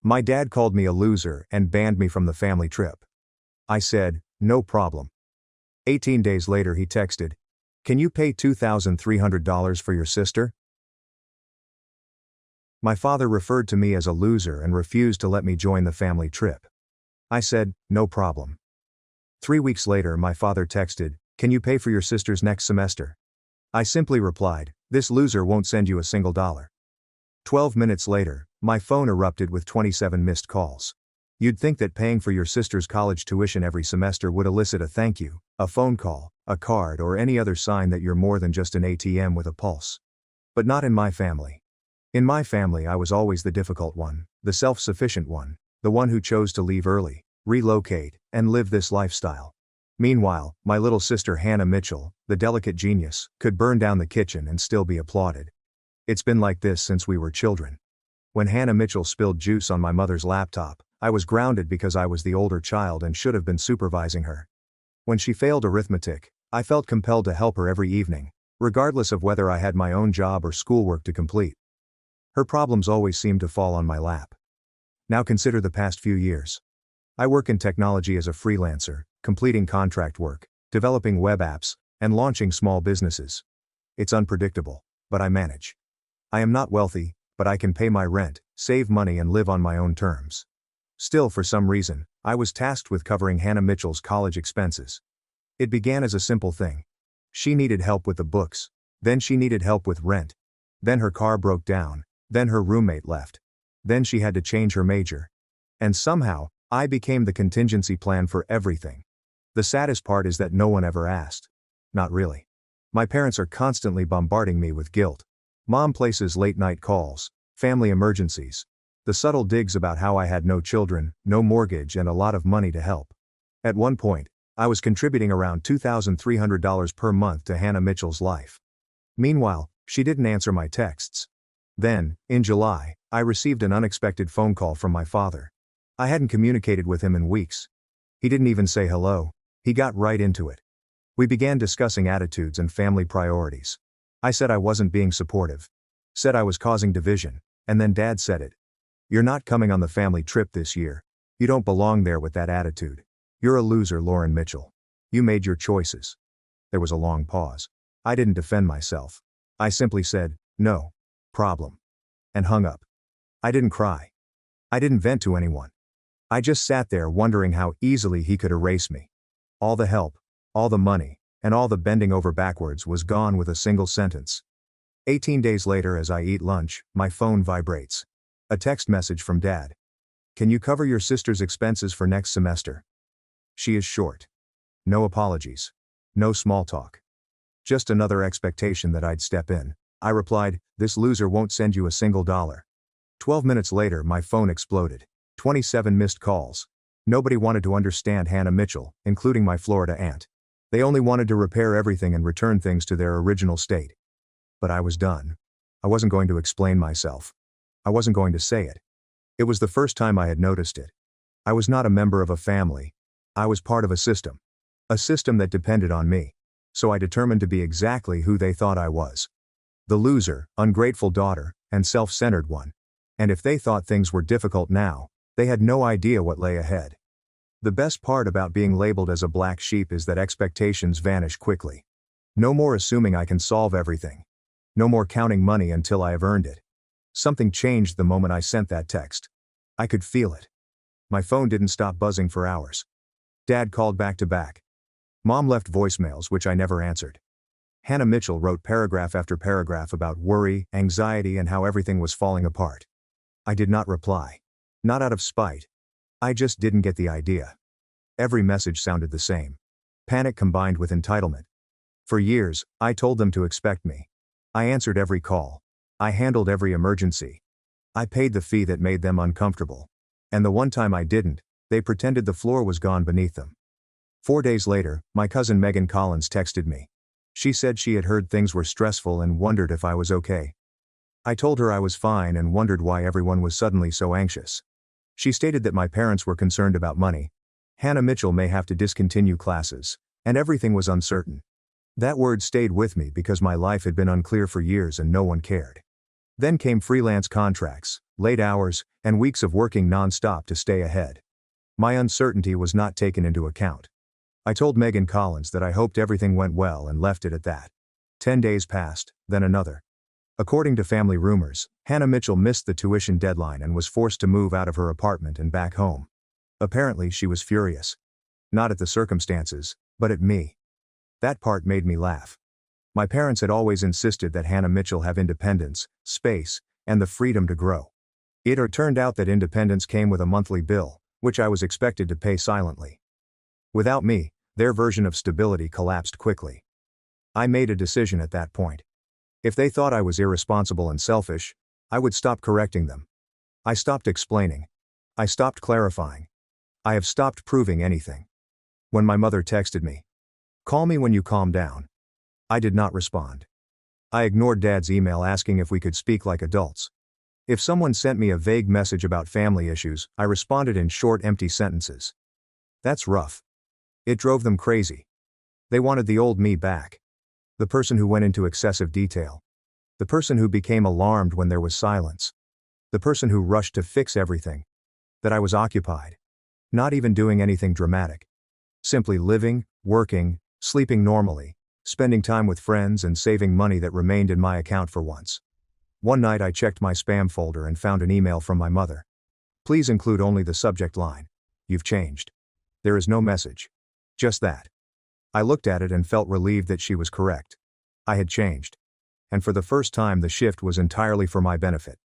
My dad called me a loser and banned me from the family trip. I said, no problem. 18 days later he texted, can you pay $2,300 for your sister? My father referred to me as a loser and refused to let me join the family trip. I said, no problem. 3 weeks later my father texted, can you pay for your sister's next semester? I simply replied, this loser won't send you a single dollar. 12 minutes later, my phone erupted with 27 missed calls. You'd think that paying for your sister's college tuition every semester would elicit a thank you, a phone call, a card, or any other sign that you're more than just an ATM with a pulse. But not in my family. In my family I was always the difficult one, the self-sufficient one, the one who chose to leave early, relocate, and live this lifestyle. Meanwhile, my little sister Hannah Mitchell, the delicate genius, could burn down the kitchen and still be applauded. It's been like this since we were children. When Hannah Mitchell spilled juice on my mother's laptop, I was grounded because I was the older child and should have been supervising her. When she failed arithmetic, I felt compelled to help her every evening, regardless of whether I had my own job or schoolwork to complete. Her problems always seemed to fall on my lap. Now consider the past few years. I work in technology as a freelancer, completing contract work, developing web apps, and launching small businesses. It's unpredictable, but I manage. I am not wealthy, but I can pay my rent, save money, and live on my own terms. Still, for some reason, I was tasked with covering Hannah Mitchell's college expenses. It began as a simple thing. She needed help with the books, then she needed help with rent. Then her car broke down, then her roommate left. Then she had to change her major. And somehow, I became the contingency plan for everything. The saddest part is that no one ever asked. Not really. My parents are constantly bombarding me with guilt. Mom places late-night calls, family emergencies, the subtle digs about how I had no children, no mortgage, and a lot of money to help. At one point, I was contributing around $2,300 per month to Hannah Mitchell's life. Meanwhile, she didn't answer my texts. Then, in July, I received an unexpected phone call from my father. I hadn't communicated with him in weeks. He didn't even say hello. He got right into it. We began discussing attitudes and family priorities. I said I wasn't being supportive. Said I was causing division, and then Dad said it. You're not coming on the family trip this year. You don't belong there with that attitude. You're a loser, Lauren Mitchell. You made your choices. There was a long pause. I didn't defend myself. I simply said, no problem, and hung up. I didn't cry. I didn't vent to anyone. I just sat there wondering how easily he could erase me. All the help, all the money, and all the bending over backwards was gone with a single sentence. 18 days later, as I eat lunch, my phone vibrates. A text message from Dad. Can you cover your sister's expenses for next semester? She is short. No apologies. No small talk. Just another expectation that I'd step in. I replied, this loser won't send you a single dollar. 12 minutes later my phone exploded. 27 missed calls. Nobody wanted to understand Hannah Mitchell, including my Florida aunt. They only wanted to repair everything and return things to their original state. But I was done. I wasn't going to explain myself. I wasn't going to say it. It was the first time I had noticed it. I was not a member of a family. I was part of a system. A system that depended on me. So I determined to be exactly who they thought I was. The loser, ungrateful daughter, and self-centered one. And if they thought things were difficult now, they had no idea what lay ahead. The best part about being labeled as a black sheep is that expectations vanish quickly. No more assuming I can solve everything. No more counting money until I have earned it. Something changed the moment I sent that text. I could feel it. My phone didn't stop buzzing for hours. Dad called back to back. Mom left voicemails which I never answered. Hannah Mitchell wrote paragraph after paragraph about worry, anxiety, and how everything was falling apart. I did not reply. Not out of spite. I just didn't get the idea. Every message sounded the same. Panic combined with entitlement. For years, I told them to expect me. I answered every call. I handled every emergency. I paid the fee that made them uncomfortable. And the one time I didn't, they pretended the floor was gone beneath them. 4 days later, my cousin Megan Collins texted me. She said she had heard things were stressful and wondered if I was okay. I told her I was fine and wondered why everyone was suddenly so anxious. She stated that my parents were concerned about money. Hannah Mitchell may have to discontinue classes, and everything was uncertain. That word stayed with me because my life had been unclear for years and no one cared. Then came freelance contracts, late hours, and weeks of working non-stop to stay ahead. My uncertainty was not taken into account. I told Megan Collins that I hoped everything went well and left it at that. 10 days passed, then another. According to family rumors, Hannah Mitchell missed the tuition deadline and was forced to move out of her apartment and back home. Apparently she was furious. Not at the circumstances, but at me. That part made me laugh. My parents had always insisted that Hannah Mitchell have independence, space, and the freedom to grow. It turned out that independence came with a monthly bill, which I was expected to pay silently. Without me, their version of stability collapsed quickly. I made a decision at that point. If they thought I was irresponsible and selfish, I would stop correcting them. I stopped explaining. I stopped clarifying. I have stopped proving anything. When my mother texted me, "Call me when you calm down," I did not respond. I ignored Dad's email asking if we could speak like adults. If someone sent me a vague message about family issues, I responded in short, empty sentences. That's rough. It drove them crazy. They wanted the old me back. The person who went into excessive detail. The person who became alarmed when there was silence. The person who rushed to fix everything. That I was occupied. Not even doing anything dramatic. Simply living, working, sleeping normally, spending time with friends and saving money that remained in my account for once. One night I checked my spam folder and found an email from my mother. Please include only the subject line. You've changed. There is no message. Just that. I looked at it and felt relieved that she was correct. I had changed. And for the first time the shift was entirely for my benefit.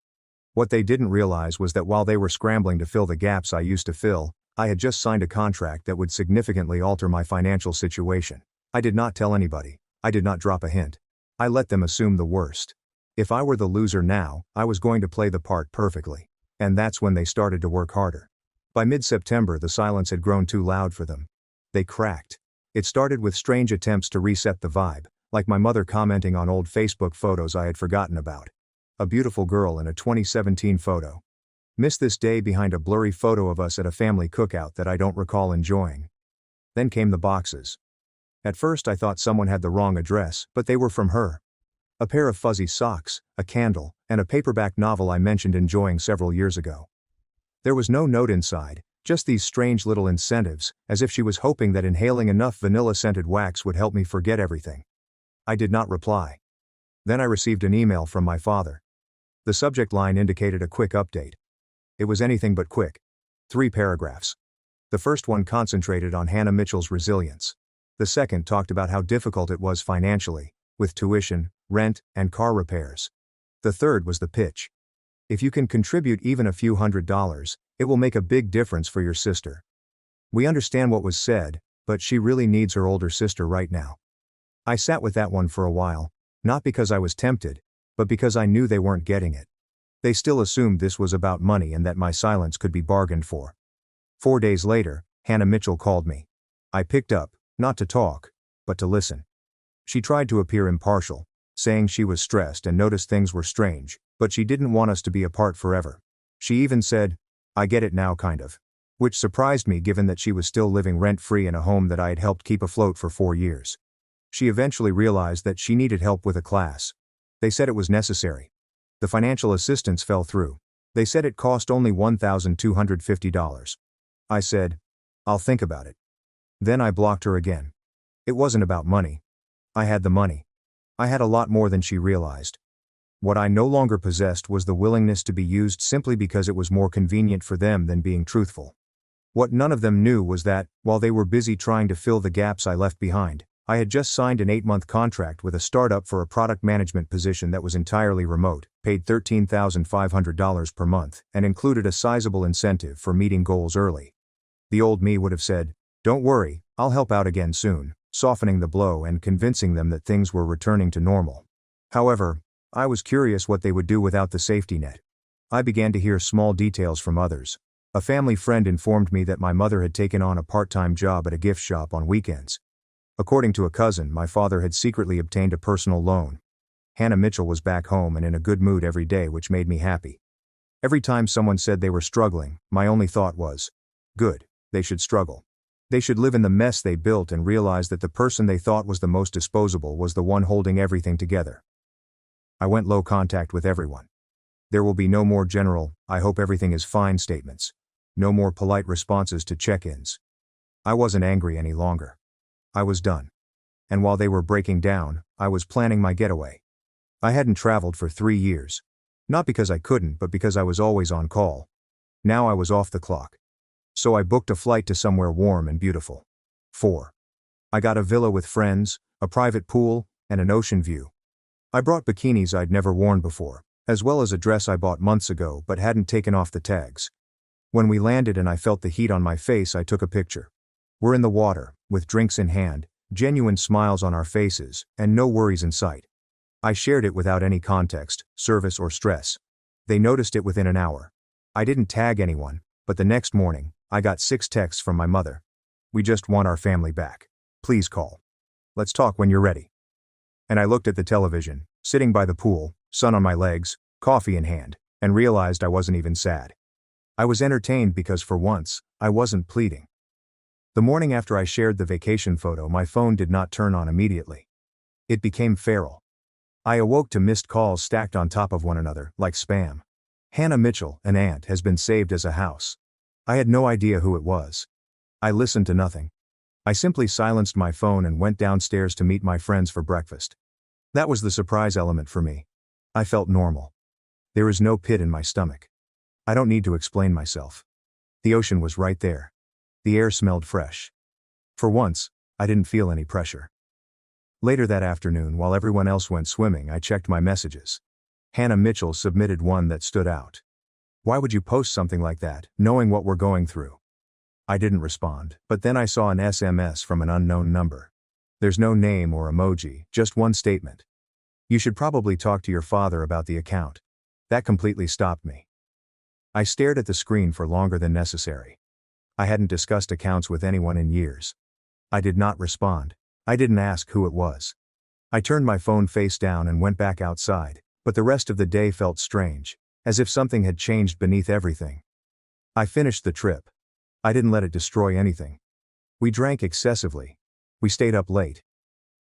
What they didn't realize was that while they were scrambling to fill the gaps I used to fill, I had just signed a contract that would significantly alter my financial situation. I did not tell anybody. I did not drop a hint. I let them assume the worst. If I were the loser now, I was going to play the part perfectly. And that's when they started to work harder. By mid-September the silence had grown too loud for them. They cracked. It started with strange attempts to reset the vibe, like my mother commenting on old Facebook photos I had forgotten about. A beautiful girl in a 2017 photo. Miss this day behind a blurry photo of us at a family cookout that I don't recall enjoying. Then came the boxes. At first I thought someone had the wrong address, but they were from her. A pair of fuzzy socks, a candle, and a paperback novel I mentioned enjoying several years ago. There was no note inside, just these strange little incentives, as if she was hoping that inhaling enough vanilla-scented wax would help me forget everything. I did not reply. Then I received an email from my father. The subject line indicated a quick update. It was anything but quick. 3 paragraphs. The first one concentrated on Hannah Mitchell's resilience. The second talked about how difficult it was financially, with tuition, rent, and car repairs. The third was the pitch. If you can contribute even a few $100s, it will make a big difference for your sister. We understand what was said, but she really needs her older sister right now. I sat with that one for a while, not because I was tempted, but because I knew they weren't getting it. They still assumed this was about money and that my silence could be bargained for. 4 days later, Hannah Mitchell called me. I picked up, not to talk, but to listen. She tried to appear impartial, saying she was stressed and noticed things were strange, but she didn't want us to be apart forever. She even said, "I get it now kind of." Which surprised me given that she was still living rent-free in a home that I had helped keep afloat for 4 years. She eventually realized that she needed help with a class. They said it was necessary. The financial assistance fell through. They said it cost only $1,250. I said, "I'll think about it." Then I blocked her again. It wasn't about money. I had the money. I had a lot more than she realized. What I no longer possessed was the willingness to be used simply because it was more convenient for them than being truthful. What none of them knew was that, while they were busy trying to fill the gaps I left behind, I had just signed an 8-month contract with a startup for a product management position that was entirely remote, paid $13,500 per month, and included a sizable incentive for meeting goals early. The old me would have said, "Don't worry, I'll help out again soon," softening the blow and convincing them that things were returning to normal. However, I was curious what they would do without the safety net. I began to hear small details from others. A family friend informed me that my mother had taken on a part-time job at a gift shop on weekends. According to a cousin, my father had secretly obtained a personal loan. Hannah Mitchell was back home and in a good mood every day, which made me happy. Every time someone said they were struggling, my only thought was, good, they should struggle. They should live in the mess they built and realize that the person they thought was the most disposable was the one holding everything together. I went low contact with everyone. There will be no more general, "I hope everything is fine" statements. No more polite responses to check-ins. I wasn't angry any longer. I was done. And while they were breaking down, I was planning my getaway. I hadn't traveled for 3 years. Not because I couldn't, but because I was always on call. Now I was off the clock. So I booked a flight to somewhere warm and beautiful. 4. I got a villa with friends, a private pool, and an ocean view. I brought bikinis I'd never worn before, as well as a dress I bought months ago but hadn't taken off the tags. When we landed and I felt the heat on my face, I took a picture. We're in the water, with drinks in hand, genuine smiles on our faces, and no worries in sight. I shared it without any context, service, or stress. They noticed it within an hour. I didn't tag anyone, but the next morning, I got 6 texts from my mother. "We just want our family back. Please call. Let's talk when you're ready." And I looked at the television, sitting by the pool, sun on my legs, coffee in hand, and realized I wasn't even sad. I was entertained because for once, I wasn't pleading. The morning after I shared the vacation photo, my phone did not turn on immediately. It became feral. I awoke to missed calls stacked on top of one another, like spam. "Hannah Mitchell, an aunt, has been saved as a house." I had no idea who it was. I listened to nothing. I simply silenced my phone and went downstairs to meet my friends for breakfast. That was the surprise element for me. I felt normal. There is no pit in my stomach. I don't need to explain myself. The ocean was right there. The air smelled fresh. For once, I didn't feel any pressure. Later that afternoon, while everyone else went swimming, I checked my messages. Hannah Mitchell submitted one that stood out. "Why would you post something like that, knowing what we're going through?" I didn't respond, but then I saw an SMS from an unknown number. There's no name or emoji, just one statement. "You should probably talk to your father about the account." That completely stopped me. I stared at the screen for longer than necessary. I hadn't discussed accounts with anyone in years. I did not respond. I didn't ask who it was. I turned my phone face down and went back outside, but the rest of the day felt strange, as if something had changed beneath everything. I finished the trip. I didn't let it destroy anything. We drank excessively. We stayed up late.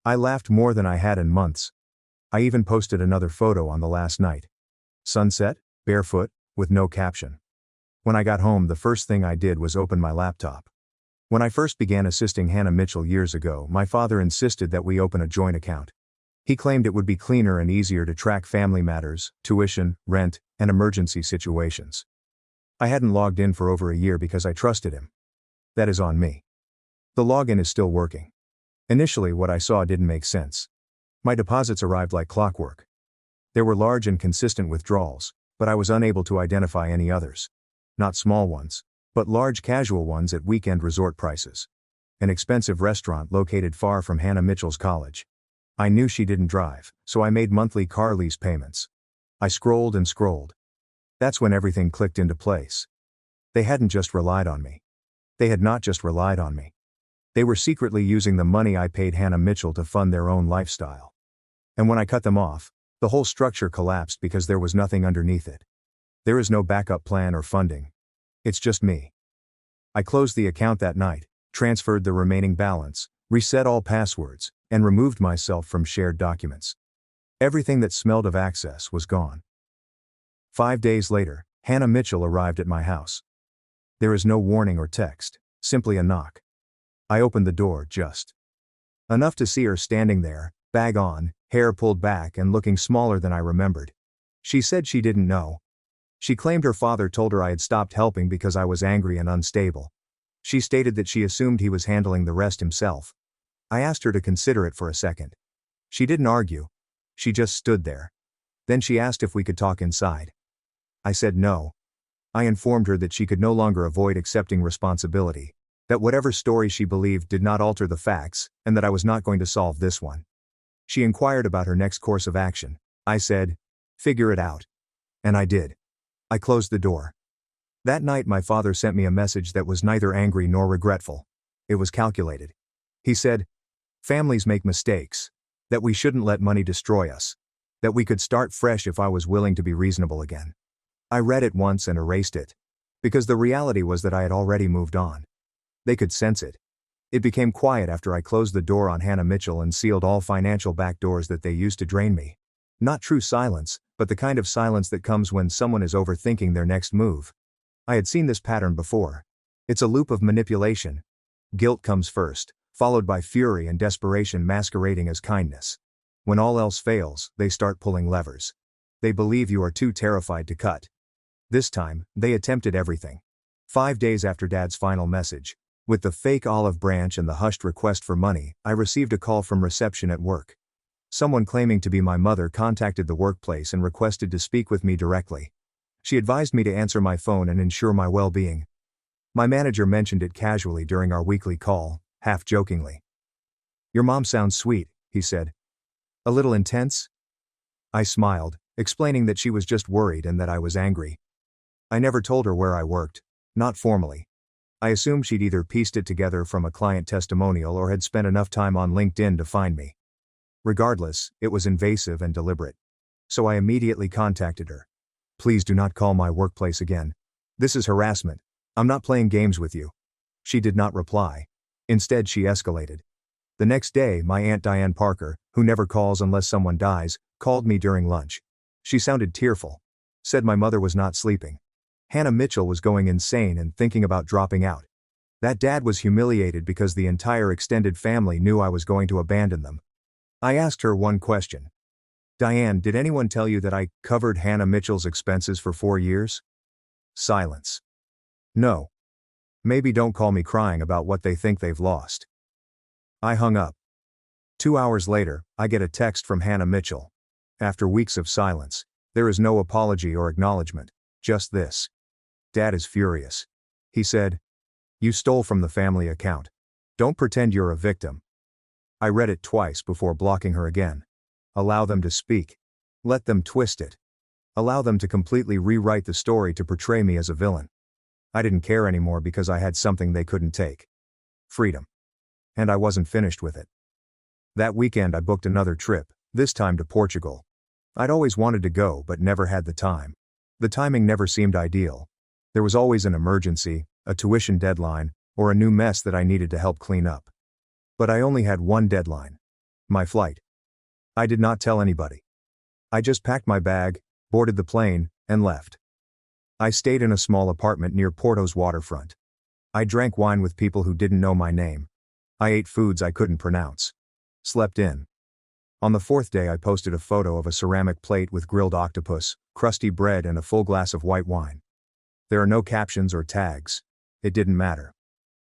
I laughed more than I had in months. I even posted another photo on the last night. Sunset, barefoot, with no caption. When I got home, the first thing I did was open my laptop. When I first began assisting Hannah Mitchell years ago, my father insisted that we open a joint account. He claimed it would be cleaner and easier to track family matters, tuition, rent, and emergency situations. I hadn't logged in for over a year because I trusted him. That is on me. The login is still working. Initially, what I saw didn't make sense. My deposits arrived like clockwork. There were large and consistent withdrawals, but I was unable to identify any others. Not small ones, but large casual ones at weekend resort prices. An expensive restaurant located far from Hannah Mitchell's college. I knew she didn't drive, so I made monthly car lease payments. I scrolled and scrolled. That's when everything clicked into place. They hadn't just relied on me. They had not just relied on me. They were secretly using the money I paid Hannah Mitchell to fund their own lifestyle. And when I cut them off, the whole structure collapsed because there was nothing underneath it. There is no backup plan or funding. It's just me. I closed the account that night, transferred the remaining balance, reset all passwords, and removed myself from shared documents. Everything that smelled of access was gone. 5 days later, Hannah Mitchell arrived at my house. There is no warning or text, simply a knock. I opened the door just enough to see her standing there, bag on, hair pulled back and looking smaller than I remembered. She said she didn't know. She claimed her father told her I had stopped helping because I was angry and unstable. She stated that she assumed he was handling the rest himself. I asked her to consider it for a second. She didn't argue. She just stood there. Then she asked if we could talk inside. I said no. I informed her that she could no longer avoid accepting responsibility, that whatever story she believed did not alter the facts, and that I was not going to solve this one. She inquired about her next course of action. I said, "Figure it out." And I did. I closed the door. That night my father sent me a message that was neither angry nor regretful. It was calculated. He said, "Families make mistakes. That we shouldn't let money destroy us. That we could start fresh if I was willing to be reasonable again." I read it once and erased it. Because the reality was that I had already moved on. They could sense it. It became quiet after I closed the door on Hannah Mitchell and sealed all financial backdoors that they used to drain me. Not true silence, but the kind of silence that comes when someone is overthinking their next move. I had seen this pattern before. It's a loop of manipulation. Guilt comes first, followed by fury and desperation masquerading as kindness. When all else fails, they start pulling levers. They believe you are too terrified to cut. This time, they attempted everything. 5 days after Dad's final message, with the fake olive branch and the hushed request for money, I received a call from reception at work. Someone claiming to be my mother contacted the workplace and requested to speak with me directly. She advised me to answer my phone and ensure my well-being. My manager mentioned it casually during our weekly call, half jokingly. "Your mom sounds sweet," he said. "A little intense?" I smiled, explaining that she was just worried and that I was angry. I never told her where I worked, not formally. I assumed she'd either pieced it together from a client testimonial or had spent enough time on LinkedIn to find me. Regardless, it was invasive and deliberate. So I immediately contacted her. "Please do not call my workplace again. This is harassment. I'm not playing games with you." She did not reply. Instead, she escalated. The next day, my Aunt Diane Parker, who never calls unless someone dies, called me during lunch. She sounded tearful. Said my mother was not sleeping. Hannah Mitchell was going insane and thinking about dropping out. That Dad was humiliated because the entire extended family knew I was going to abandon them. I asked her one question. "Diane, did anyone tell you that I covered Hannah Mitchell's expenses for 4 years?" Silence. "No. Maybe don't call me crying about what they think they've lost." I hung up. 2 hours later, I get a text from Hannah Mitchell. After weeks of silence, there is no apology or acknowledgement, just this. "Dad is furious." He said, "You stole from the family account. Don't pretend you're a victim." I read it twice before blocking her again. Allow them to speak. Let them twist it. Allow them to completely rewrite the story to portray me as a villain. I didn't care anymore because I had something they couldn't take. Freedom. And I wasn't finished with it. That weekend I booked another trip, this time to Portugal. I'd always wanted to go but never had the time. The timing never seemed ideal. There was always an emergency, a tuition deadline, or a new mess that I needed to help clean up. But I only had one deadline. My flight. I did not tell anybody. I just packed my bag, boarded the plane, and left. I stayed in a small apartment near Porto's waterfront. I drank wine with people who didn't know my name. I ate foods I couldn't pronounce. Slept in. On the 4th day I posted a photo of a ceramic plate with grilled octopus, crusty bread and a full glass of white wine. There are no captions or tags. It didn't matter.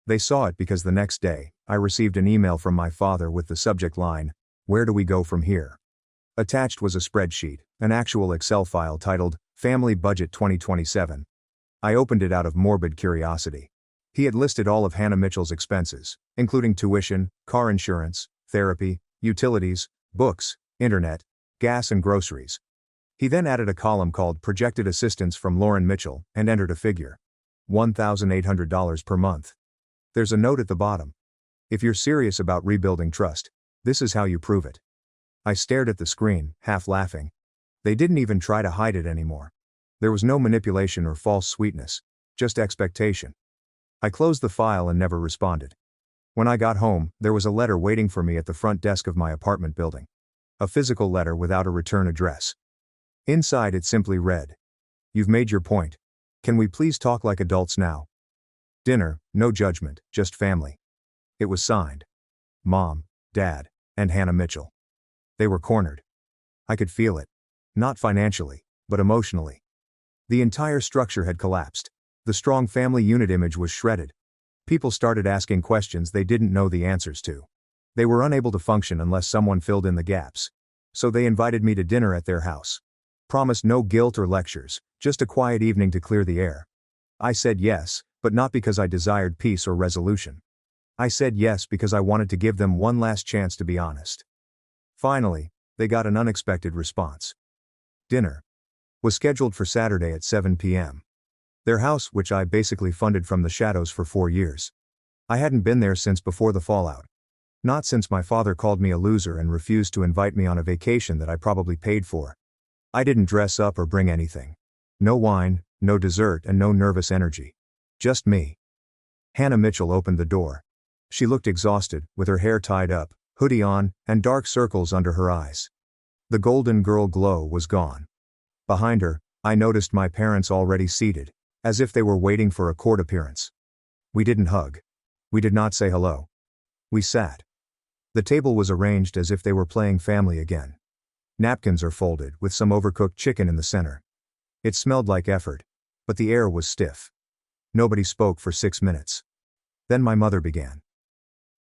They saw it because the next day, I received an email from my father with the subject line, "Where do we go from here?" Attached was a spreadsheet, an actual Excel file titled, "Family Budget 2027. I opened it out of morbid curiosity. He had listed all of Hannah Mitchell's expenses, including tuition, car insurance, therapy, utilities, books, internet, gas and groceries. He then added a column called Projected Assistance from Lauren Mitchell and entered a figure. $1,800 per month. There's a note at the bottom. If you're serious about rebuilding trust, this is how you prove it. I stared at the screen, half laughing. They didn't even try to hide it anymore. There was no manipulation or false sweetness, just expectation. I closed the file and never responded. When I got home, there was a letter waiting for me at the front desk of my apartment building. A physical letter without a return address. Inside it simply read, "You've made your point. Can we please talk like adults now? Dinner, no judgment, just family." It was signed. Mom, Dad, and Hannah Mitchell. They were cornered. I could feel it. Not financially, but emotionally. The entire structure had collapsed. The strong family unit image was shredded. People started asking questions they didn't know the answers to. They were unable to function unless someone filled in the gaps. So they invited me to dinner at their house. Promised no guilt or lectures, just a quiet evening to clear the air. I said yes, but not because I desired peace or resolution. I said yes because I wanted to give them one last chance to be honest. Finally, they got an unexpected response. Dinner was scheduled for Saturday at 7 p.m. Their house, which I basically funded from the shadows for 4 years. I hadn't been there since before the fallout. Not since my father called me a loser and refused to invite me on a vacation that I probably paid for. I didn't dress up or bring anything. No wine, no dessert, and no nervous energy. Just me. Hannah Mitchell opened the door. She looked exhausted, with her hair tied up, hoodie on, and dark circles under her eyes. The golden girl glow was gone. Behind her, I noticed my parents already seated, as if they were waiting for a court appearance. We didn't hug. We did not say hello. We sat. The table was arranged as if they were playing family again. Napkins are folded, with some overcooked chicken in the center. It smelled like effort, but the air was stiff. Nobody spoke for 6 minutes. Then my mother began.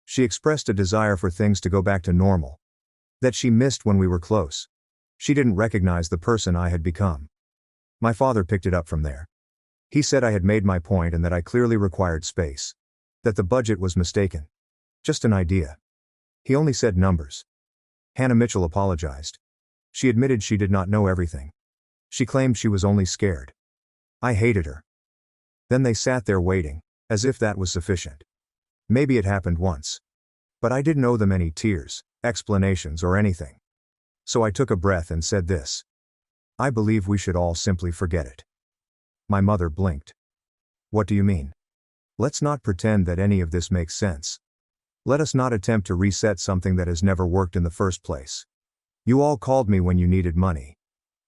She expressed a desire for things to go back to normal. That she missed when we were close. She didn't recognize the person I had become. My father picked it up from there. He said I had made my point and that I clearly required space. That the budget was mistaken. Just an idea. He only said numbers. Hannah Mitchell apologized. She admitted she did not know everything. She claimed she was only scared. I hated her. Then they sat there waiting, as if that was sufficient. Maybe it happened once. But I didn't owe them any tears, explanations or anything. So I took a breath and said this. I believe we should all simply forget it. My mother blinked. What do you mean? Let's not pretend that any of this makes sense. Let us not attempt to reset something that has never worked in the first place. You all called me when you needed money.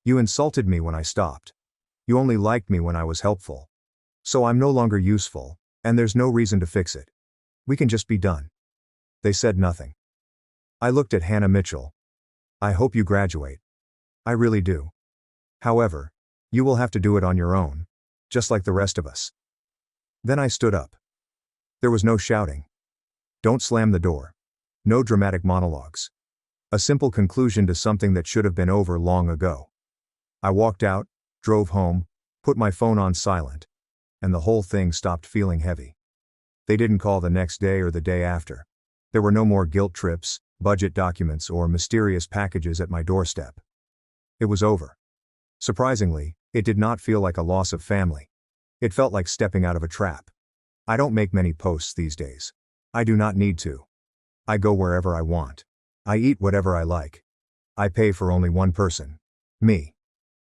You insulted me when I stopped. You only liked me when I was helpful. So I'm no longer useful, and there's no reason to fix it. We can just be done. They said nothing. I looked at Hannah Mitchell. I hope you graduate. I really do. However, you will have to do it on your own, just like the rest of us. Then I stood up. There was no shouting. Don't slam the door. No dramatic monologues. A simple conclusion to something that should have been over long ago. I walked out, drove home, put my phone on silent, and the whole thing stopped feeling heavy. They didn't call the next day or the day after. There were no more guilt trips, budget documents, or mysterious packages at my doorstep. It was over. Surprisingly, it did not feel like a loss of family. It felt like stepping out of a trap. I don't make many posts these days. I do not need to. I go wherever I want. I eat whatever I like. I pay for only one person. Me.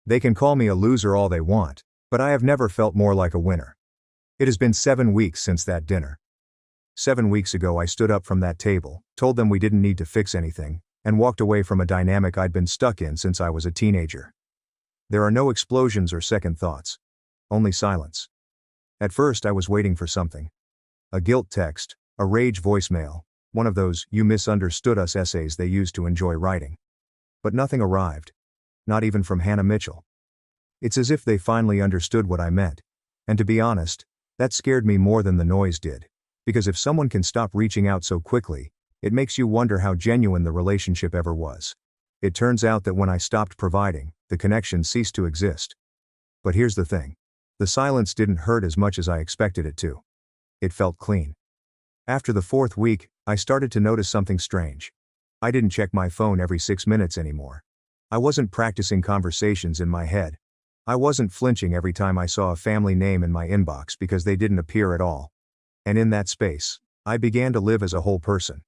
They can call me a loser all they want, but I have never felt more like a winner. It has been 7 weeks since that dinner. 7 weeks ago I stood up from that table, told them we didn't need to fix anything, and walked away from a dynamic I'd been stuck in since I was a teenager. There are no explosions or second thoughts. Only silence. At first I was waiting for something. A guilt text, a rage voicemail, one of those "you misunderstood us" essays they used to enjoy writing. But nothing arrived. Not even from Hannah Mitchell. It's as if they finally understood what I meant. And to be honest, that scared me more than the noise did. Because if someone can stop reaching out so quickly, it makes you wonder how genuine the relationship ever was. It turns out that when I stopped providing, the connection ceased to exist. But here's the thing. The silence didn't hurt as much as I expected it to. It felt clean. After the 4th week, I started to notice something strange. I didn't check my phone every 6 minutes anymore. I wasn't practicing conversations in my head. I wasn't flinching every time I saw a family name in my inbox because they didn't appear at all. And in that space, I began to live as a whole person.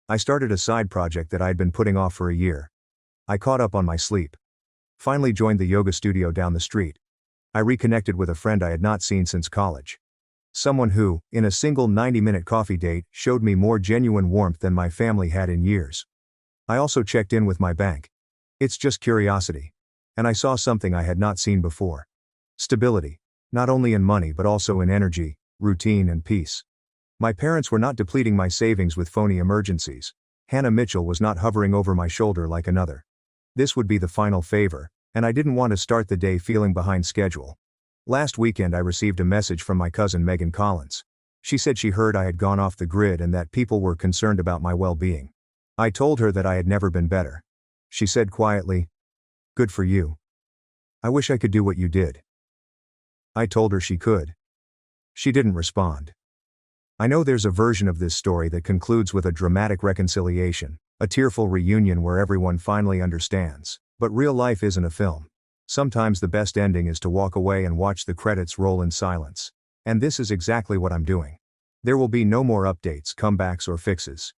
I started a side project that I'd been putting off for a year. I caught up on my sleep. Finally joined the yoga studio down the street. I reconnected with a friend I had not seen since college. Someone who, in a single 90-minute coffee date, showed me more genuine warmth than my family had in years. I also checked in with my bank. It's just curiosity. And I saw something I had not seen before. Stability. Not only in money but also in energy, routine and peace. My parents were not depleting my savings with phony emergencies. Hannah Mitchell was not hovering over my shoulder like another. This would be the final favor, and I didn't want to start the day feeling behind schedule. Last weekend I received a message from my cousin Megan Collins. She said she heard I had gone off the grid and that people were concerned about my well-being. I told her that I had never been better. She said quietly, "Good for you. I wish I could do what you did." I told her she could. She didn't respond. I know there's a version of this story that concludes with a dramatic reconciliation, a tearful reunion where everyone finally understands, but real life isn't a film. Sometimes the best ending is to walk away and watch the credits roll in silence. And this is exactly what I'm doing. There will be no more updates, comebacks or fixes.